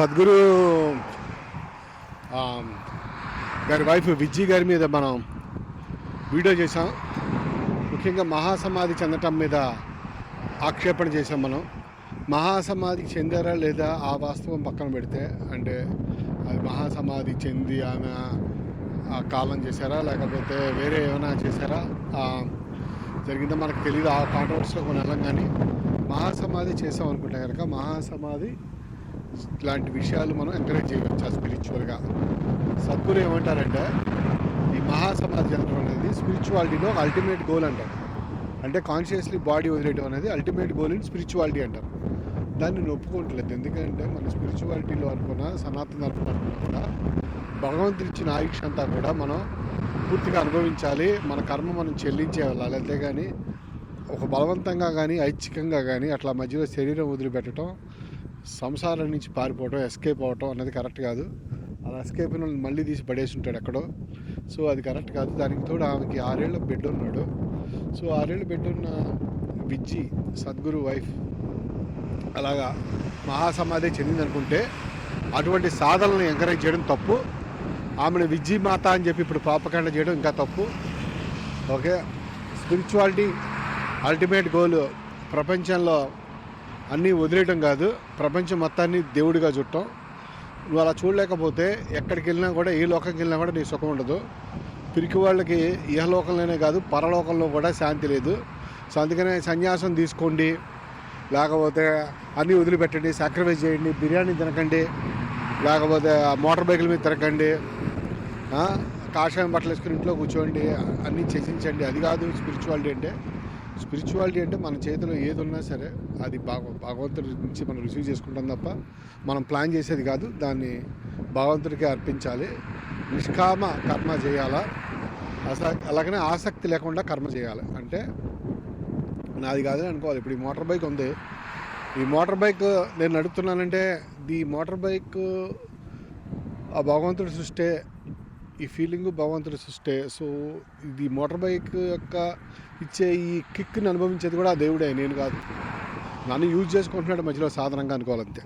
సద్గురు గారి వైఫ్ విజ్జి గారి మీద మనం వీడియో చేసాం. ముఖ్యంగా మహాసమాధి చెందటం మీద ఆక్షేపణ చేసాం. మనం మహాసమాధికి చెందారా లేదా ఆ వాస్తవం పక్కన పెడితే, అంటే అది మహాసమాధి చెంది ఆమె ఆ కాలం చేశారా లేకపోతే వేరే ఏమైనా చేశారా జరిగిందో మనకు తెలియదు. ఆ కాంట్రవర్సీలో కొన్ని వెళ్ళం. కానీ మహాసమాధి చేసాం అనుకుంటే కనుక మహాసమాధి ఇలాంటి విషయాలు మనం ఎంకరేజ్ చేయవచ్చు స్పిరిచువల్గా. సద్గురు ఏమంటారంటే ఈ మహాసమాధి చెందడం అనేది స్పిరిచువాలిటీలో అల్టిమేట్ గోల్ అంటారు. అంటే కాన్షియస్లీ బాడీ వదిలేయడం అనేది అల్టిమేట్ గోల్ ఇన్ స్పిరిచువాలిటీ అంటారు. దాన్ని నేను ఒప్పుకోవట్లేదు. ఎందుకంటే మన స్పిరిచువాలిటీలో అనుకున్న సనాతన ధర్మం అనుకున్నా కూడా భగవంతుడు ఇచ్చిన ఆయుష్ అంతా కూడా మనం పూర్తిగా అనుభవించాలి. మన కర్మ మనం చెల్లించే వెళ్ళాలి. అంతేగాని ఒక బలవంతంగా కానీ ఐచ్ఛికంగా కానీ అట్లా మధ్యలో శరీరం వదిలిపెట్టడం, సంసారం నుంచి పారిపోవటం, ఎస్కేప్ అవటం అన్నది కరెక్ట్ కాదు. అలా ఎస్కేప్ మళ్ళీ తీసి పడేసి ఉంటాడు ఎక్కడో. సో అది కరెక్ట్ కాదు. దానికి తోడు ఆమెకి 6 ఏళ్ళ బిడ్డ ఉన్నాడు. సో 6 ఏళ్ళ బిడ్డ ఉన్న విజ్జి సద్గురు వైఫ్ అలాగా మహాసమాధి చెందిందనుకుంటే అటువంటి సాధనలను ఎంకరేజ్ చేయడం తప్పు. ఆమెను విజ్జి మాత అని చెప్పి ఇప్పుడు పాపకాండ చేయడం ఇంకా తప్పు. ఓకే, స్పిరిచువాలిటీ అల్టిమేట్ గోల్ ప్రపంచంలో అన్నీ వదిలేయటం కాదు, ప్రపంచం మొత్తాన్ని దేవుడిగా చుట్టం. నువ్వు అలా చూడలేకపోతే ఎక్కడికి వెళ్ళినా కూడా, ఏ లోకంకి వెళ్ళినా కూడా నీ సుఖం ఉండదు. పిరికి వాళ్ళకి ఇహలోకంలోనే కాదు పరలోకంలో కూడా శాంతి లేదు. సో అందుకనే సన్యాసం తీసుకోండి, లేకపోతే అన్నీ వదిలిపెట్టండి, సాక్రిఫైస్ చేయండి, బిర్యానీ తినకండి, లేకపోతే మోటార్ బైకుల మీద తిరగండి, కాషాయం బట్టలు వేసుకుని ఇంట్లో కూర్చోండి, అన్నీ త్యజించండి. అది కాదు స్పిరిచువాలిటీ అంటే. స్పిరిచువాలిటీ అంటే మన చేతిలో ఏది ఉన్నా సరే అది భగవంతుడి నుంచి మనం రిసీవ్ చేసుకుంటాం తప్ప మనం ప్లాన్ చేసేది కాదు. దాన్ని భగవంతుడికి అర్పించాలి. నిష్కామ కర్మ చేయాలా, అలాగనే ఆసక్తి లేకుండా కర్మ చేయాలి. అంటే నాది కాదని అనుకోవాలి. ఇప్పుడు ఈ మోటార్ బైక్ ఉంది, ఈ మోటార్ బైక్ నేను నడుపుతున్నానంటే ఈ మోటార్ బైక్ ఆ భగవంతుడి సృష్టే, ఈ ఫీలింగ్ భగవంతుడి సృష్టే. సో ఇది మోటార్ బైక్ యొక్క ఇచ్చే ఈ కిక్ని అనుభవించేది కూడా ఆ దేవుడే, నేను కాదు. నన్ను యూజ్ చేసుకుంటున్నాడు మధ్యలో సాధనంగా అనుకోవాలంతే.